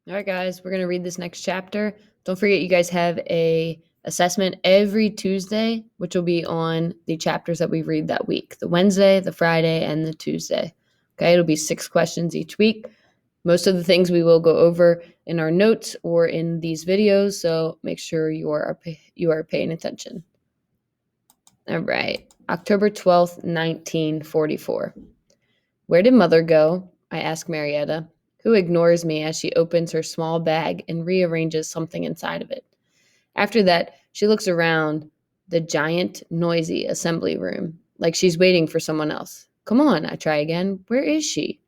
All right, guys, we're going to read this next chapter. Don't forget, you guys have a assessment every Tuesday, which will be on the chapters that we read that week, the Wednesday, the Friday, and the Tuesday. Okay, it'll be 6 questions each week. Most of the things we will go over in our notes or in these videos, so make sure you are paying attention. All right, October 12th, 1944. Where did Mother go? I ask Marietta, who ignores me as she opens her small bag and rearranges something inside of it. After that, she looks around the giant, noisy assembly room, like she's waiting for someone else. Come on, I try again. Where is she?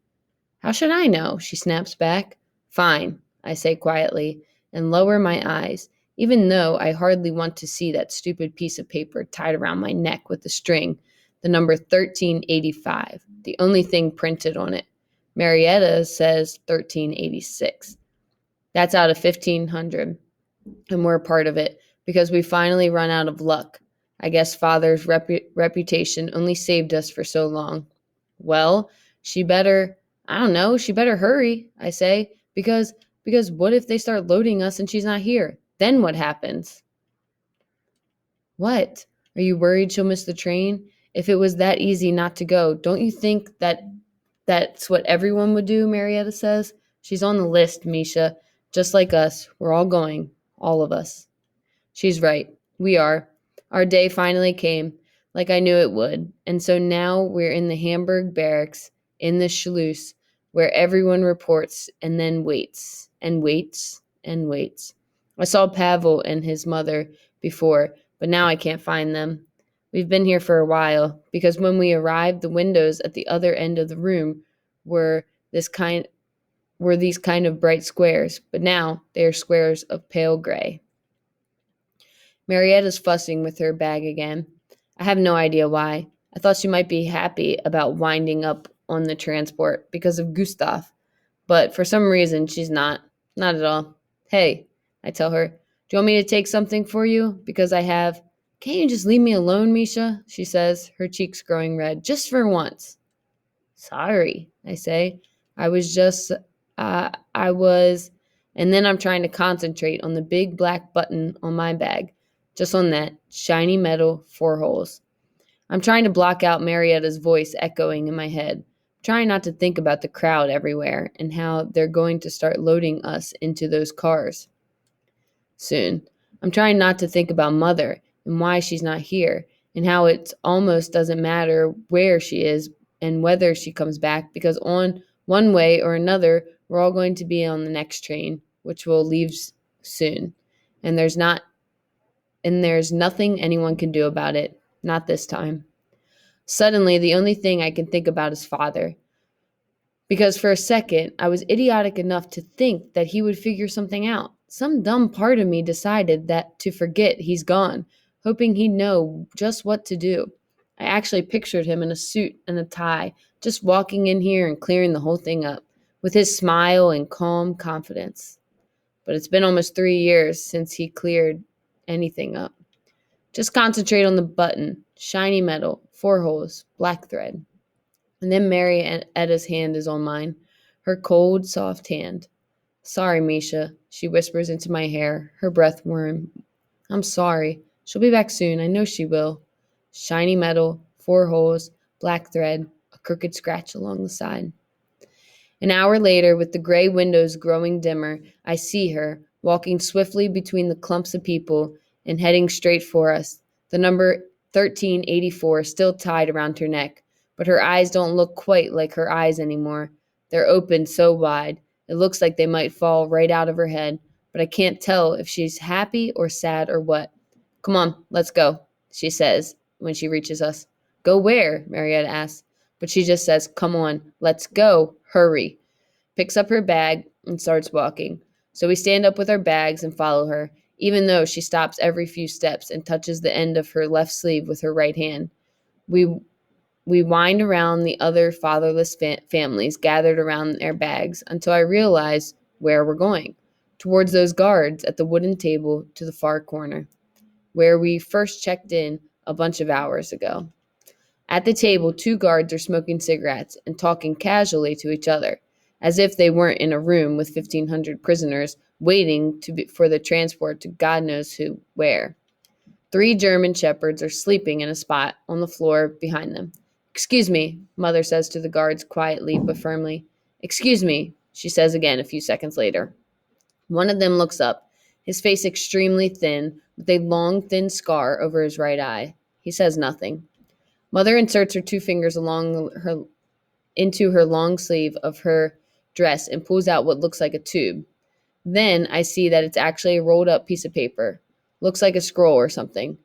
How should I know? She snaps back. Fine, I say quietly, and lower my eyes, even though I hardly want to see that stupid piece of paper tied around my neck with a string, the number 1385, the only thing printed on it. Marietta says 1386. That's out of 1500, and we're part of it because we finally run out of luck. I guess Father's reputation only saved us for so long. Well, she better, I don't know, she better hurry, I say, because what if they start loading us and she's not here? Then what happens? What? Are you worried she'll miss the train? If it was that easy not to go, don't you think that's what everyone would do? Marietta says. She's on the list, Misha. Just like us. We're all going. All of us. She's right. We are. Our day finally came, like I knew it would. And so now we're in the Hamburg barracks, in the Schluss, where everyone reports and then waits, and waits, and waits. I saw Pavel and his mother before, but now I can't find them. We've been here for a while, because when we arrived, the windows at the other end of the room were this kind were these kind of bright squares, but now they are squares of pale gray. Marietta's fussing with her bag again. I have no idea why. I thought she might be happy about winding up on the transport because of Gustav, but for some reason she's not. Not at all. Hey, I tell her, do you want me to take something for you? Because I have. Can't you just leave me alone, Misha? She says, her cheeks growing red. Just for once. Sorry, I say. I was just. I was. And then I'm trying to concentrate on the big black button on my bag. Just on that shiny metal 4 holes. I'm trying to block out Marietta's voice echoing in my head, trying not to think about the crowd everywhere and how they're going to start loading us into those cars soon. I'm trying not to think about Mother and why she's not here and how it almost doesn't matter where she is and whether she comes back because on one way or another, we're all going to be on the next train, which will leave soon. And there's nothing anyone can do about it. Not this time. Suddenly, the only thing I can think about is Father. Because for a second, I was idiotic enough to think that he would figure something out. Some dumb part of me decided that to forget he's gone, hoping he'd know just what to do. I actually pictured him in a suit and a tie, just walking in here and clearing the whole thing up, with his smile and calm confidence. But it's been almost 3 years since he cleared anything up. Just concentrate on the button. Shiny metal, 4 holes, black thread. And then Marietta's hand is on mine. Her cold, soft hand. Sorry, Misha, she whispers into my hair, her breath warm. I'm sorry. She'll be back soon. I know she will. Shiny metal, 4 holes, black thread, a crooked scratch along the side. An hour later, with the gray windows growing dimmer, I see her, walking swiftly between the clumps of people and heading straight for us, the number 1384 still tied around her neck. But her eyes don't look quite like her eyes anymore. They're open so wide, it looks like they might fall right out of her head, but I can't tell if she's happy or sad or what. Come on, let's go, she says when she reaches us. Go where? Marietta asks. But she just says, come on, let's go, hurry. Picks up her bag and starts walking. So we stand up with our bags and follow her, even though she stops every few steps and touches the end of her left sleeve with her right hand. We we wind around the other fatherless families gathered around their bags until I realize where we're going, towards those guards at the wooden table to the far corner, where we first checked in a bunch of hours ago. At the table, 2 guards are smoking cigarettes and talking casually to each other. as if they weren't in a room with 1,500 prisoners waiting for the transport to God knows who where. 3 German shepherds are sleeping in a spot on the floor behind them. Excuse me, Mother says to the guards quietly but firmly. Excuse me, she says again a few seconds later. One of them looks up, his face extremely thin, with a long, thin scar over his right eye. He says nothing. Mother inserts her 2 fingers into her long sleeve of her dress and pulls out what looks like a tube. Then I see that it's actually a rolled up piece of paper. Looks like a scroll or something.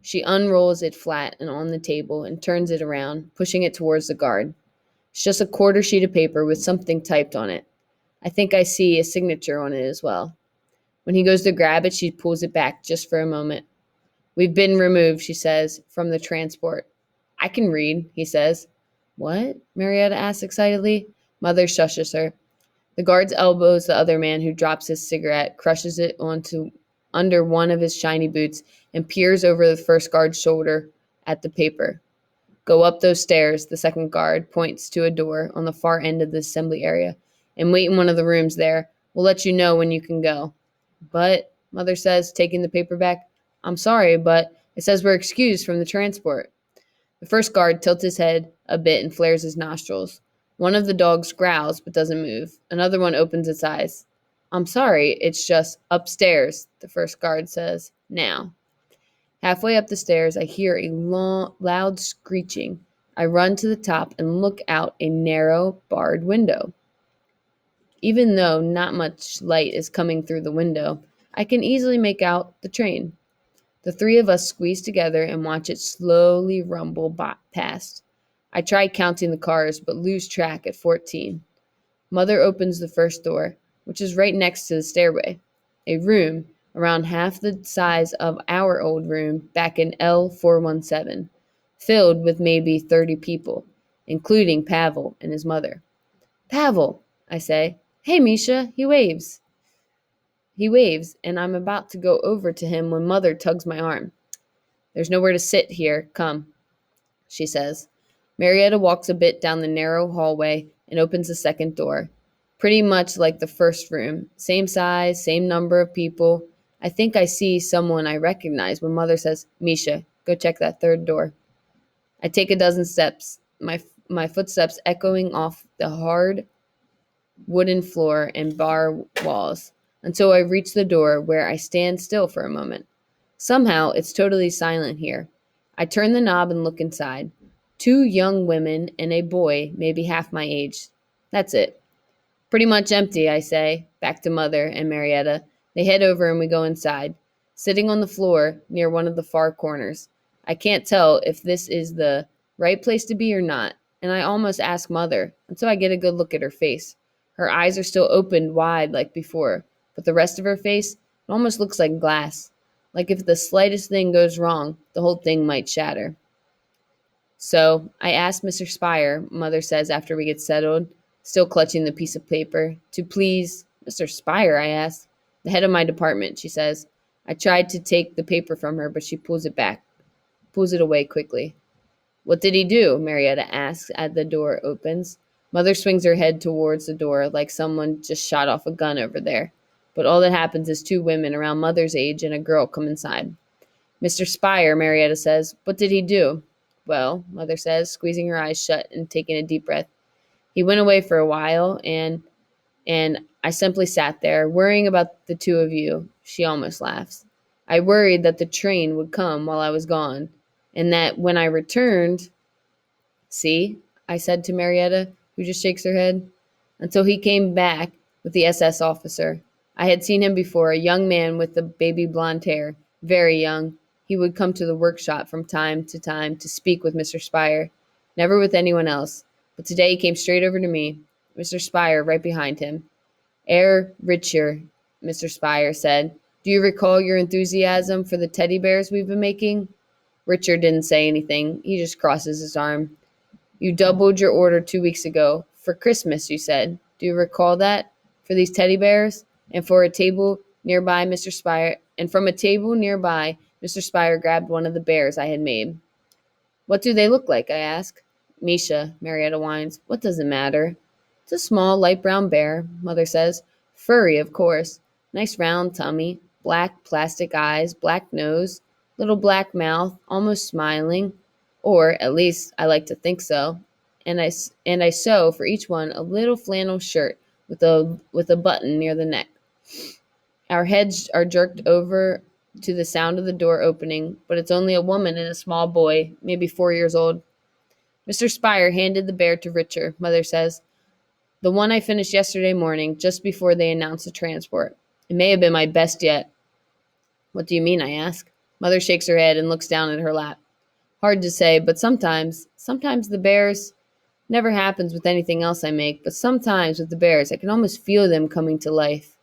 She unrolls it flat and on the table and turns it around, pushing it towards the guard. It's just a quarter sheet of paper with something typed on it. I think I see a signature on it as well. When he goes to grab it, she pulls it back just for a moment. We've been removed, she says, from the transport. I can read, he says. What? Marietta asks excitedly. Mother shushes her. The guard's elbows the other man, who drops his cigarette, crushes it onto under one of his shiny boots, and peers over the first guard's shoulder at the paper. Go up those stairs, the second guard points to a door on the far end of the assembly area, and wait in one of the rooms there. We'll let you know when you can go. But, Mother says, taking the paper back, I'm sorry, but it says we're excused from the transport. The first guard tilts his head a bit and flares his nostrils. One of the dogs growls but doesn't move. Another one opens its eyes. I'm sorry, it's just upstairs, the first guard says. Now. Halfway up the stairs, I hear a loud screeching. I run to the top and look out a narrow, barred window. Even though not much light is coming through the window, I can easily make out the train. The 3 of us squeeze together and watch it slowly rumble past. I try counting the cars, but lose track at 14. Mother opens the first door, which is right next to the stairway. A room, around half the size of our old room back in L417, filled with maybe 30 people, including Pavel and his mother. Pavel, I say. Hey, Misha, he waves. He waves, and I'm about to go over to him when Mother tugs my arm. There's nowhere to sit here. Come, she says. Marietta walks a bit down the narrow hallway and opens the second door. Pretty much like the first room. Same size, same number of people. I think I see someone I recognize when Mother says, Misha, go check that third door. I take a dozen steps, my footsteps echoing off the hard wooden floor and bar walls, until I reach the door, where I stand still for a moment. Somehow, it's totally silent here. I turn the knob and look inside. 2 young women and a boy, maybe half my age. That's it. Pretty much empty, I say, back to Mother and Marietta. They head over and we go inside, sitting on the floor near one of the far corners. I can't tell if this is the right place to be or not, and I almost ask Mother until I get a good look at her face. Her eyes are still opened wide like before, but the rest of her face, it almost looks like glass. Like if the slightest thing goes wrong, the whole thing might shatter. So I asked Mr. Spire, Mother says after we get settled, still clutching the piece of paper, to please. Mr. Spire, I asked. The head of my department, she says. I tried to take the paper from her, but she pulls it away quickly. What did he do? Marietta asks as the door opens. Mother swings her head towards the door like someone just shot off a gun over there. But all that happens is 2 women around Mother's age and a girl come inside. Mr. Spire, Marietta says. What did he do? Well, Mother says, squeezing her eyes shut and taking a deep breath. He went away for a while, and I simply sat there, worrying about the 2 of you. She almost laughs. I worried that the train would come while I was gone, and that when I returned... See, I said to Marietta, who just shakes her head. Until he came back with the SS officer. I had seen him before, a young man with the baby blonde hair, very young. He would come to the workshop from time to speak with Mr. Spire, never with anyone else. But today he came straight over to me, Mr. Spire right behind him. Herr Richter, Mr. Spire said, do you recall your enthusiasm for the teddy bears we've been making? Richard didn't say anything. He just crosses his arm. You doubled your order 2 weeks ago. For Christmas, you said. Do you recall that? For these teddy bears? And for a table nearby, Mr. Spire, and from a table nearby, Mr. Spire grabbed one of the bears I had made. What do they look like? I ask. Misha, Marietta whines. What does it matter? It's a small, light brown bear, Mother says. Furry, of course. Nice round tummy, black plastic eyes, black nose, little black mouth, almost smiling. Or, at least, I like to think so. And I sew for each one a little flannel shirt with a button near the neck. Our heads are jerked over to the sound of the door opening, but it's only a woman and a small boy, maybe 4 years old. Mr. Spire handed the bear to Richer, Mother says. The one I finished yesterday morning, just before they announced the transport. It may have been my best yet. What do you mean? I ask. Mother shakes her head and looks down at her lap. Hard to say, but sometimes the bears never happens with anything else I make, but sometimes with the bears, I can almost feel them coming to life.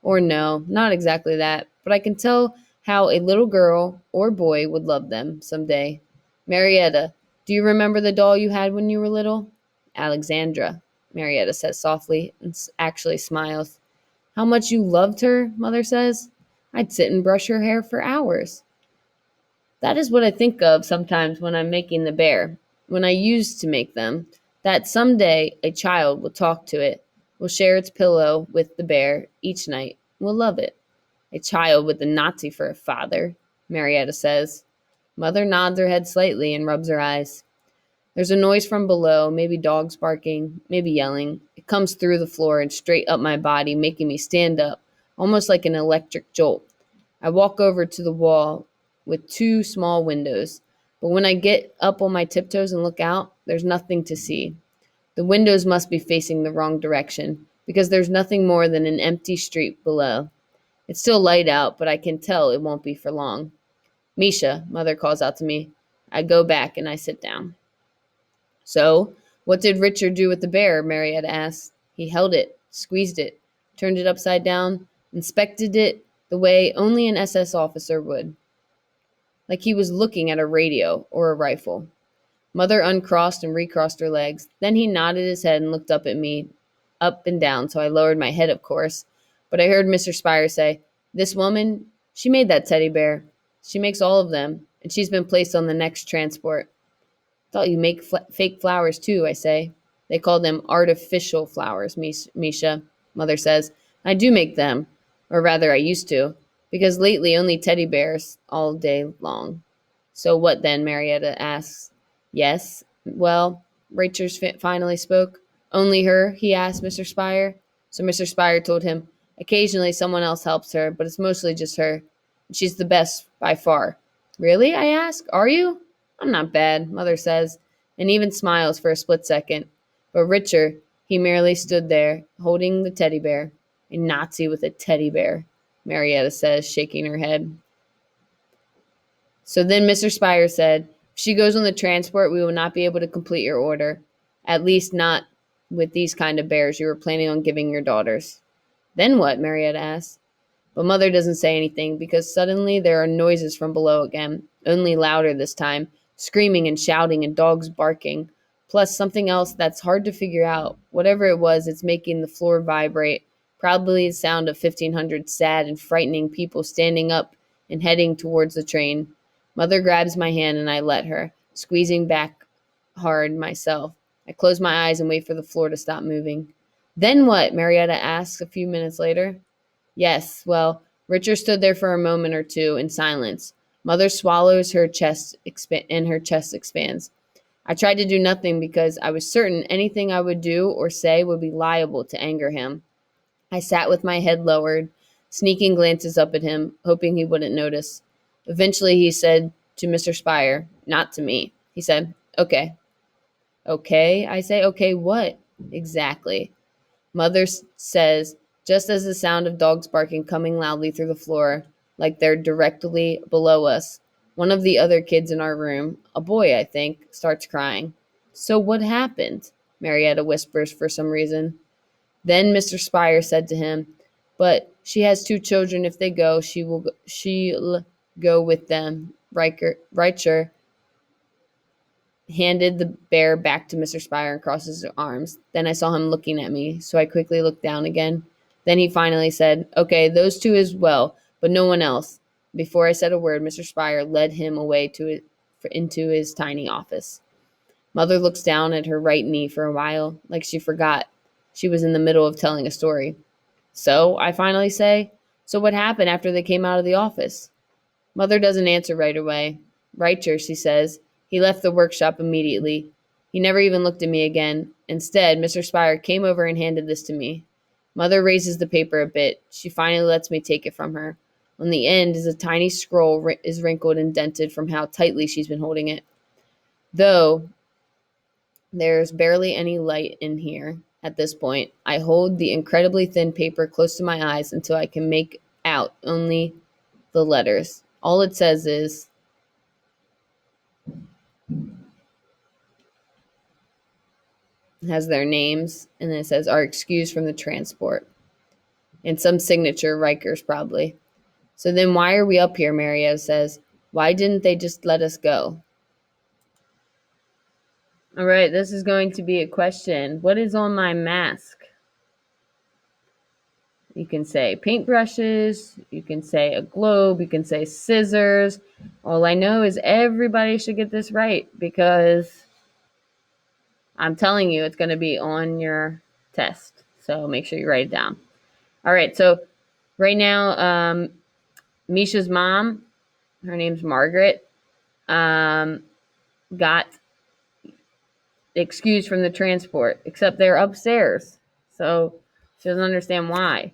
Or no, not exactly that, but I can tell how a little girl or boy would love them someday. Marietta, do you remember the doll you had when you were little? Alexandra, Marietta says softly and actually smiles. How much you loved her, Mother says. I'd sit and brush her hair for hours. That is what I think of sometimes when I'm making the bear, when I used to make them, that someday a child will talk to it, will share its pillow with the bear each night, will love it. A child with a Nazi for a father, Marietta says. Mother nods her head slightly and rubs her eyes. There's a noise from below, maybe dogs barking, maybe yelling. It comes through the floor and straight up my body, making me stand up, almost like an electric jolt. I walk over to the wall with two small windows, but when I get up on my tiptoes and look out, there's nothing to see. The windows must be facing the wrong direction, because there's nothing more than an empty street below. It's still light out, but I can tell it won't be for long. Misha, Mother calls out to me. I go back and I sit down. So, what did Richard do with the bear? Marietta asked. He held it, squeezed it, turned it upside down, inspected it the way only an SS officer would, like he was looking at a radio or a rifle. Mother uncrossed and recrossed her legs. Then he nodded his head and looked up at me, up and down, so I lowered my head, of course. But I heard Mr. Spire say, This woman, she made that teddy bear. She makes all of them, and she's been placed on the next transport. Thought you make fake flowers too, I say. They call them artificial flowers, Misha, Mother says. I do make them, or rather I used to, because lately only teddy bears all day long. So what then, Marietta asks. Yes, well, Rachel finally spoke. Only her, he asked Mr. Spire. So Mr. Spire told him, occasionally someone else helps her, but it's mostly just her. She's the best by far. Really? I ask. Are you? I'm not bad, Mother says, and even smiles for a split second. But Richard, he merely stood there, holding the teddy bear. A Nazi with a teddy bear, Marietta says, shaking her head. So then Mr. Spire said, if she goes on the transport, we will not be able to complete your order. At least not with these kind of bears you were planning on giving your daughters. Then what? Marietta asked. But Mother doesn't say anything because suddenly there are noises from below again, only louder this time, screaming and shouting and dogs barking, plus something else that's hard to figure out. Whatever it was, it's making the floor vibrate, probably the sound of 1,500 sad and frightening people standing up and heading towards the train. Mother grabs my hand and I let her, squeezing back hard myself. I close my eyes and wait for the floor to stop moving. Then what? Marietta asks a few minutes later. Yes, well, Richard stood there for a moment or two in silence. Mother swallows her chest and her chest expands. I tried to do nothing because I was certain anything I would do or say would be liable to anger him. I sat with my head lowered, sneaking glances up at him, hoping he wouldn't notice. Eventually he said to Mr. Spire, not to me. He said, okay. Okay, I say, okay, what? Exactly. Mother says, just as the sound of dogs barking coming loudly through the floor, like they're directly below us, one of the other kids in our room, a boy, I think, starts crying. So what happened? Marietta whispers for some reason. Then Mr. Spire said to him, but she has two children. If they go, she'll go with them. Reicher handed the bear back to Mr. Spire and crossed his arms. Then I saw him looking at me, so I quickly looked down again. Then he finally said, okay, those two as well, but no one else. Before I said a word, Mr. Spire led him away into his tiny office. Mother looks down at her right knee for a while, like she forgot. She was in the middle of telling a story. So, I finally say, so what happened after they came out of the office? Mother doesn't answer right away. Reicher, she says. He left the workshop immediately. He never even looked at me again. Instead, Mr. Spire came over and handed this to me. Mother raises the paper a bit. She finally lets me take it from her. On the end is a tiny scroll is wrinkled and dented from how tightly she's been holding it. Though there's barely any light in here at this point, I hold the incredibly thin paper close to my eyes until I can make out only the letters. All it says is, it has their names, and then it says, are excused from the transport. And some signature, Riker's probably. So then why are we up here, Mario says. Why didn't they just let us go? All right, this is going to be a question. What is on my mask? You can say paintbrushes, you can say a globe, you can say scissors. All I know is everybody should get this right because I'm telling you it's going to be on your test. So make sure you write it down. All right, so right now, Misha's mom, her name's Margaret, got excused from the transport, except they're upstairs. So she doesn't understand why.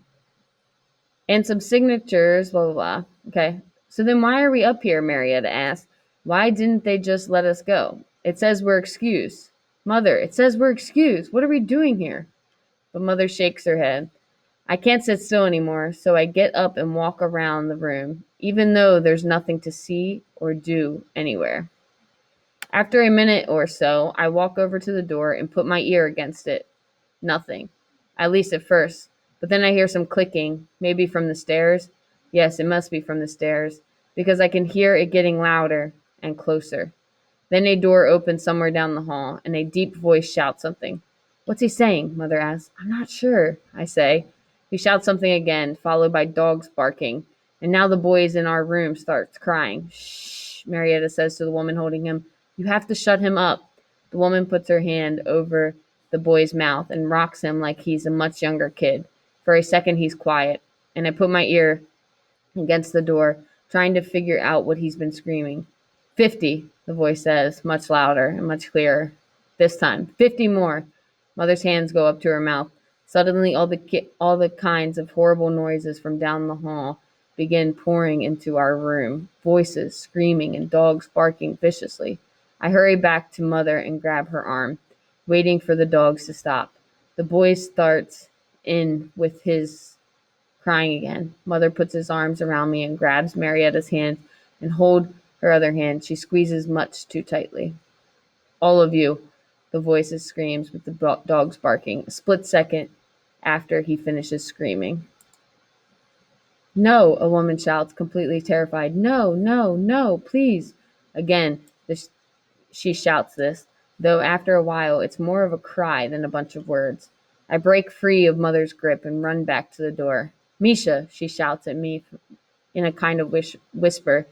And some signatures, blah, blah, blah. Okay. So then why are we up here, Marietta asked. Why didn't they just let us go? It says we're excused. Mother, it says we're excused. What are we doing here? But Mother shakes her head. I can't sit still anymore, so I get up and walk around the room, even though there's nothing to see or do anywhere. After a minute or so, I walk over to the door and put my ear against it. Nothing. At least at first. But then I hear some clicking, maybe from the stairs. Yes, it must be from the stairs, because I can hear it getting louder and closer. Then a door opens somewhere down the hall, and a deep voice shouts something. What's he saying? Mother asks. I'm not sure, I say. He shouts something again, followed by dogs barking. And now the boy in our room starts crying. Shh, Marietta says to the woman holding him. You have to shut him up. The woman puts her hand over the boy's mouth and rocks him like he's a much younger kid. For a second, he's quiet, and I put my ear against the door, trying to figure out what he's been screaming. 50, the voice says, much louder and much clearer. This time, 50 more. Mother's hands go up to her mouth. Suddenly, all the kinds of horrible noises from down the hall begin pouring into our room. Voices, screaming, and dogs barking viciously. I hurry back to Mother and grab her arm, waiting for the dogs to stop. The boy starts in with his crying again. Mother puts his arms around me and grabs Marietta's hand and hold her other hand. She squeezes much too tightly. All of you, the voices screams with the dogs barking. A split second after he finishes screaming. No, a woman shouts, completely terrified. No, no, no, please. Again, she shouts this, though after a while it's more of a cry than a bunch of words. I break free of Mother's grip and run back to the door. Misha, she shouts at me in a kind of whisper,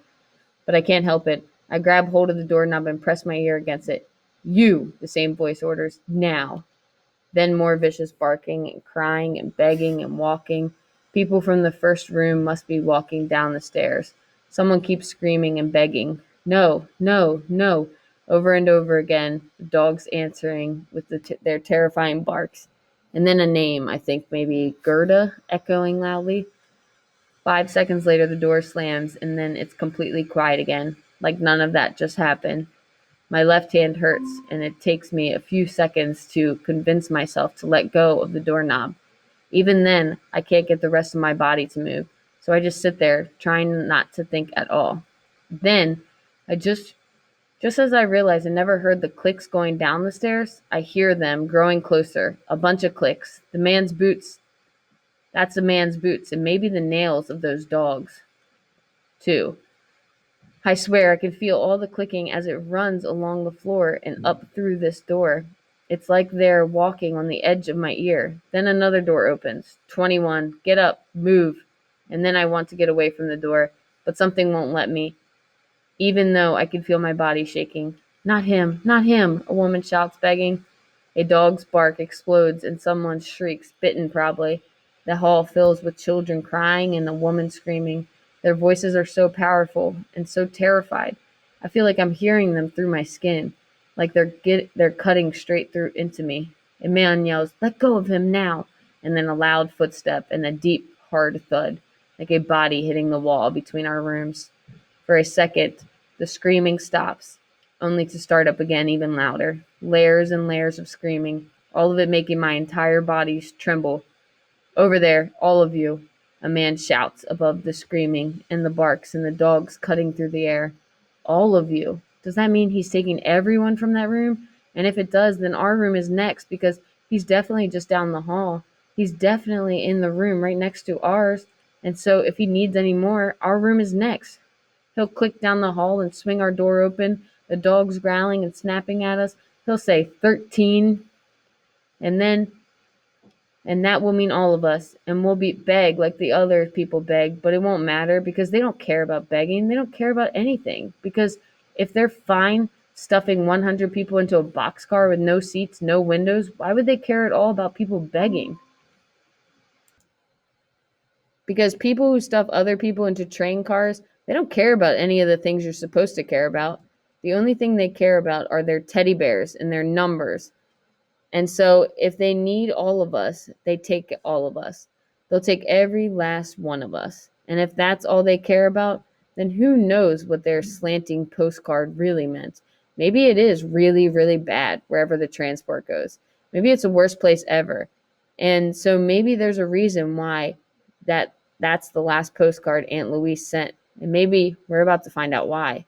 but I can't help it. I grab hold of the doorknob and press my ear against it. You, the same voice orders, now. Then more vicious barking and crying and begging and walking. People from the first room must be walking down the stairs. Someone keeps screaming and begging. No, no, no, over and over again, the dogs answering with their terrifying barks. And then a name, I think maybe Gerda, echoing loudly. 5 seconds later, the door slams, and then it's completely quiet again, like none of that just happened. My left hand hurts, and it takes me a few seconds to convince myself to let go of the doorknob. Even then, I can't get the rest of my body to move, so I just sit there, trying not to think at all. Then, I just as I realize I never heard the clicks going down the stairs, I hear them growing closer. A bunch of clicks. The man's boots. That's the man's boots, and maybe the nails of those dogs, too. I swear I can feel all the clicking as it runs along the floor and up through this door. It's like they're walking on the edge of my ear. Then another door opens. 21. Get up. Move. And then I want to get away from the door, but something won't let me, even though I can feel my body shaking. Not him. Not him, a woman shouts, begging. A dog's bark explodes and someone shrieks, bitten probably. The hall fills with children crying and a woman screaming. Their voices are so powerful and so terrified. I feel like I'm hearing them through my skin, like they're cutting straight through into me. A man yells, "Let go of him now!" And then a loud footstep and a deep, hard thud, like a body hitting the wall between our rooms. For a second, the screaming stops, only to start up again even louder. Layers and layers of screaming, all of it making my entire body tremble. "Over there, all of you," a man shouts above the screaming and the barks and the dogs cutting through the air. "All of you." Does that mean he's taking everyone from that room? And if it does, then our room is next because he's definitely just down the hall. He's definitely in the room right next to ours. And so if he needs any more, our room is next. He'll click down the hall and swing our door open, the dogs growling and snapping at us. He'll say 13, and then and that will mean all of us, and we'll be beg like the other people beg, but it won't matter because they don't care about begging. They don't care about anything because if they're fine stuffing 100 people into a boxcar with no seats, no windows, why would they care at all about people begging? Because people who stuff other people into train cars, they don't care about any of the things you're supposed to care about. The only thing they care about are their teddy bears and their numbers. And so if they need all of us, they take all of us. They'll take every last one of us. And if that's all they care about, then who knows what their slanting postcard really meant. Maybe it is really, really bad wherever the transport goes. Maybe it's the worst place ever. And so maybe there's a reason why that's the last postcard Aunt Louise sent. And maybe we're about to find out why.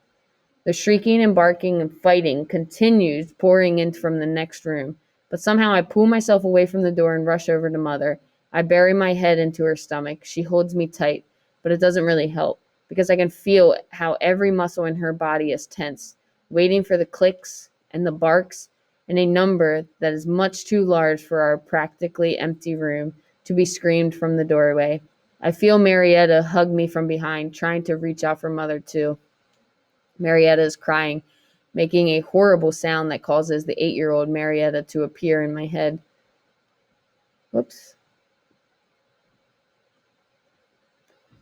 The shrieking and barking and fighting continues pouring in from the next room, but somehow I pull myself away from the door and rush over to Mother. I bury my head into her stomach. She holds me tight, but it doesn't really help because I can feel how every muscle in her body is tense, waiting for the clicks and the barks and a number that is much too large for our practically empty room to be screamed from the doorway. I feel Marietta hug me from behind, trying to reach out for Mother too. Marietta is crying, making a horrible sound that causes the 8-year-old Marietta to appear in my head. Whoops.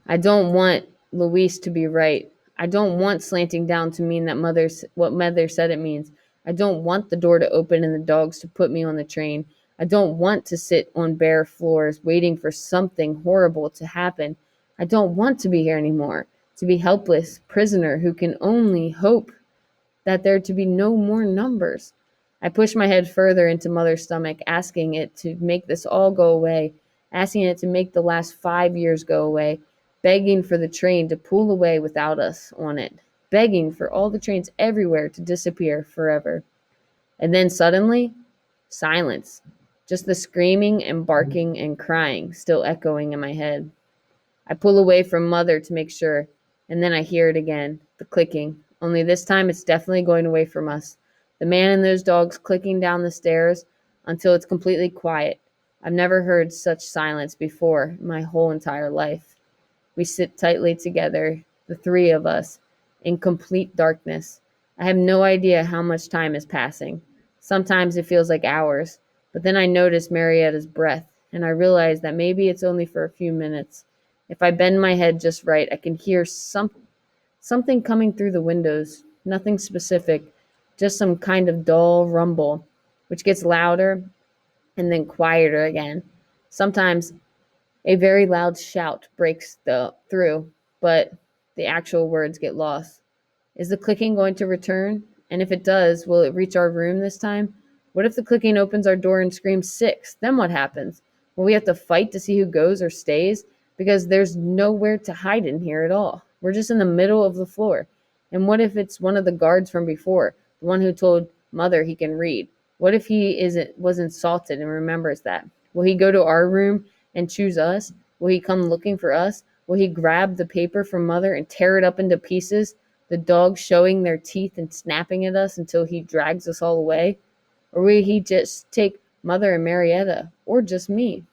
I don't want Luis to be right. I don't want slanting down to mean that what Mother said it means. I don't want the door to open and the dogs to put me on the train. I don't want to sit on bare floors waiting for something horrible to happen. I don't want to be here anymore, to be helpless prisoner who can only hope that there to be no more numbers. I pushed my head further into Mother's stomach, asking it to make this all go away, asking it to make the last 5 years go away, begging for the train to pull away without us on it, begging for all the trains everywhere to disappear forever. And then suddenly, silence. Just the screaming and barking and crying still echoing in my head. I pull away from Mother to make sure, and then I hear it again, the clicking. Only this time it's definitely going away from us. The man and those dogs clicking down the stairs until it's completely quiet. I've never heard such silence before in my whole entire life. We sit tightly together, the three of us, in complete darkness. I have no idea how much time is passing. Sometimes it feels like hours, but then I notice Marietta's breath, and I realize that maybe it's only for a few minutes. If I bend my head just right, I can hear something coming through the windows. Nothing specific, just some kind of dull rumble, which gets louder and then quieter again. Sometimes a very loud shout breaks through, but the actual words get lost. Is the clicking going to return? And if it does, will it reach our room this time? What if the clicking opens our door and screams 6? Then what happens? Will we have to fight to see who goes or stays? Because there's nowhere to hide in here at all. We're just in the middle of the floor. And what if it's one of the guards from before, the one who told Mother he can read? What if he was insulted and remembers that? Will he go to our room and choose us? Will he come looking for us? Will he grab the paper from Mother and tear it up into pieces, the dogs showing their teeth and snapping at us until he drags us all away? Or will he just take Mother and Marietta, or just me?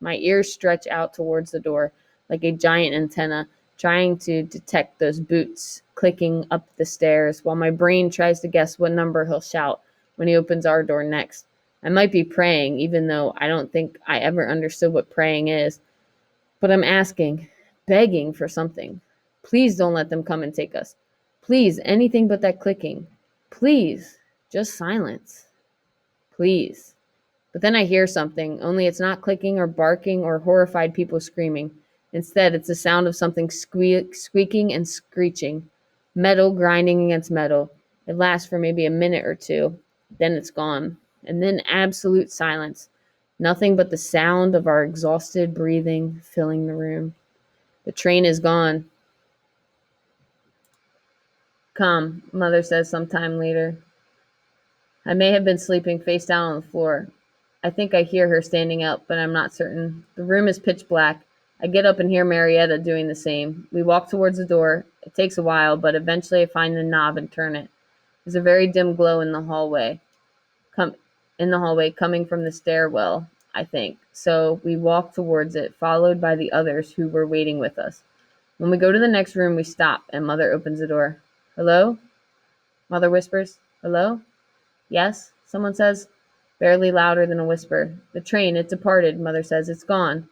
My ears stretch out towards the door like a giant antenna, trying to detect those boots clicking up the stairs, while my brain tries to guess what number he'll shout when he opens our door next. I might be praying, even though I don't think I ever understood what praying is. But I'm asking, begging for something. Please don't let them come and take us. Please, anything but that clicking. Please, just silence. Please. But then I hear something, only it's not clicking or barking or horrified people screaming. Instead, it's the sound of something squeaking and screeching, metal grinding against metal. It lasts for maybe a minute or two, then it's gone. And then absolute silence. Nothing but the sound of our exhausted breathing filling the room. The train is gone. Come, Mother says sometime later. I may have been sleeping face down on the floor. I think I hear her standing up, but I'm not certain. The room is pitch black. I get up and hear Marietta doing the same. We walk towards the door. It takes a while, but eventually I find the knob and turn it. There's a very dim glow in the hallway. Coming from the stairwell, I think. So we walk towards it, followed by the others who were waiting with us. When we go to the next room, we stop, and Mother opens the door. Hello? Mother whispers. Hello? Yes? Someone says, barely louder than a whisper. The train, it departed, Mother says. It's gone.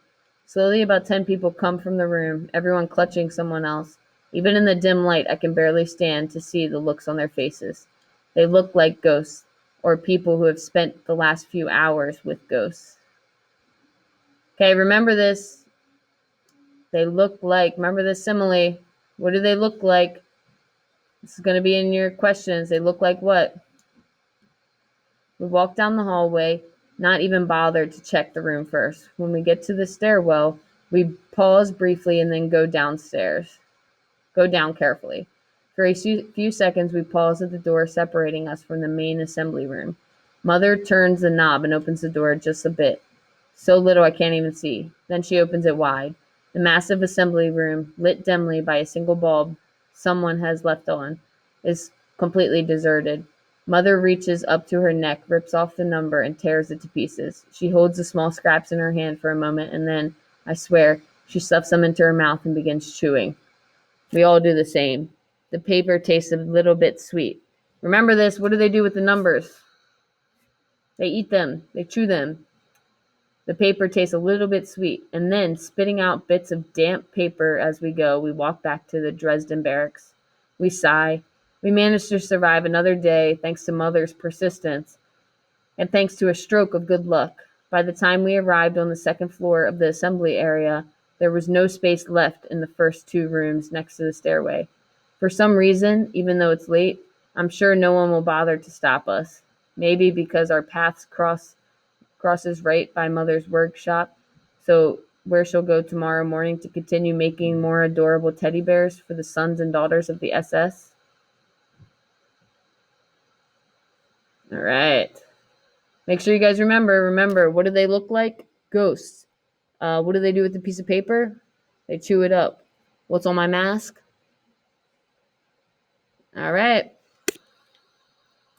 Slowly, about 10 people come from the room, everyone clutching someone else. Even in the dim light, I can barely stand to see the looks on their faces. They look like ghosts, or people who have spent the last few hours with ghosts. Okay, remember this. Remember this simile. What do they look like? This is going to be in your questions. They look like what? We walk down the hallway, not even bothered to check the room first. When we get to the stairwell, we pause briefly and then go downstairs. Go down carefully. For a few seconds, we pause at the door separating us from the main assembly room. Mother turns the knob and opens the door just a bit. So little I can't even see. Then she opens it wide. The massive assembly room, lit dimly by a single bulb someone has left on, is completely deserted. Mother reaches up to her neck, rips off the number, and tears it to pieces. She holds the small scraps in her hand for a moment, and then, I swear, she stuffs them into her mouth and begins chewing. We all do the same. The paper tastes a little bit sweet. Remember this, what do they do with the numbers? They eat them, they chew them. The paper tastes a little bit sweet, and then, spitting out bits of damp paper as we go, we walk back to the Dresden barracks. We sigh. We managed to survive another day thanks to Mother's persistence, and thanks to a stroke of good luck. By the time we arrived on the second floor of the assembly area, there was no space left in the first two rooms next to the stairway. For some reason, even though it's late, I'm sure no one will bother to stop us. Maybe because our paths crosses right by Mother's workshop, so where she'll go tomorrow morning to continue making more adorable teddy bears for the sons and daughters of the SS. All right. Make sure you guys remember, what do they look like? Ghosts. What do they do with the piece of paper? They chew it up. What's on my mask? All right.